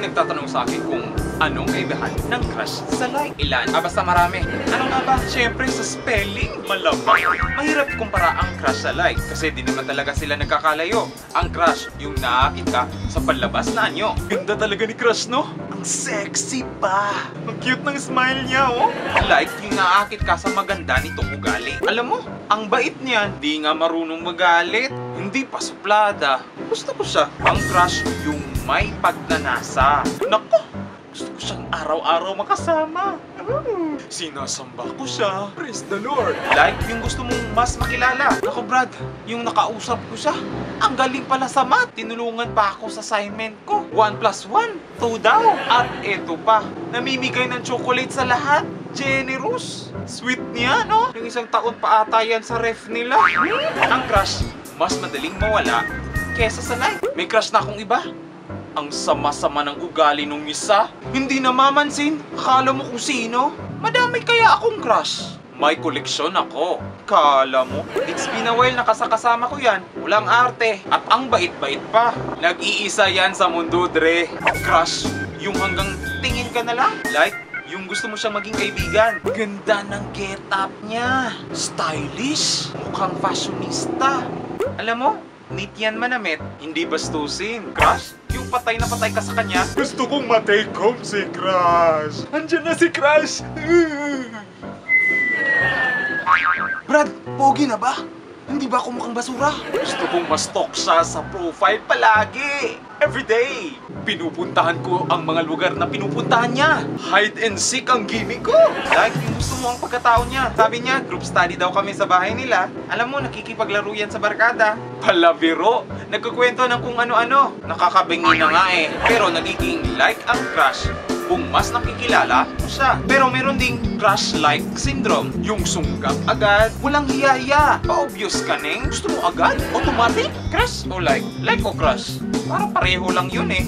nagtatanong sa akin kung anong kaibahan ng crush sa like. Ilan? Basta marami. Ano nga ba? Siyempre sa spelling, malamang. Mahirap kumpara ang crush sa like kasi di naman talaga sila nagkakalayo. Ang crush, yung naakit ka sa panlabas na anyo. Ganda talaga ni crush, no? Ang sexy pa. Ang cute ng smile niya, oh. Like, yung naakit ka sa maganda nitong ugali. Alam mo, ang bait niyan. Di nga marunong magalit. Hindi pa suplada. Gusto ko siya. Ang crush, yung may pagnanasa. Nako! Gusto ko siyang araw-araw makasama. Sinasamba ko siya. Praise the Lord. Like, yung gusto mong mas makilala. Ako, Brad, yung nakausap ko siya. Ang galing pala sa math. Tinulungan pa ako sa assignment ko. 1 plus 1, 2 daw. At eto pa, namimigay ng chocolate sa lahat. Generous. Sweet niya, no? Yung isang taon pa ata yan sa ref nila. Ang crush, mas madaling mawala kesa sa like. May crush na akong iba. Ang sama-sama ng ugali nung isa. Hindi namamansin. Akala mo kung sino? Madami kaya akong crush. May koleksyon ako. Kala mo? It's been a while nakasakasama ko yan. Walang arte. At ang bait-bait pa. Nag-iisa yan sa mundo, Dre. Crush, yung hanggang tingin ka na lang. Like, yung gusto mo siyang maging kaibigan. Ganda ng get-up niya. Stylish. Mukhang fashionista. Alam mo, neat yan manamit. Hindi bastusin. Crush? Yung patay na patay ka sa kanya. Gusto kong ma-take home si Crush. Andiyan na si Crush. Brad, pogi na ba? Hindi ba ako mukhang basura? Gusto kong ma-stalk siya sa profile palagi. Everyday. Pinupuntahan ko ang mga lugar na pinupuntahan niya. Hide and seek ang gimmick ko. Like yung gusto mo ang pagkatao niya. Sabi niya, group study daw kami sa bahay nila. Alam mo, nakikipaglaro yan sa barkada. Palabiro. Nagkukwento ng kung ano-ano. Nakakabingi na nga eh. Pero nagiging like ang crush kung mas nakikilala mo siya. Pero meron ding crush-like syndrome. Yung sunggap agad, walang hiya-hiya. Pa-obvious ka neng. Gusto mo agad? Automatic? Crush o like? Like o crush? Para pareho lang yun eh.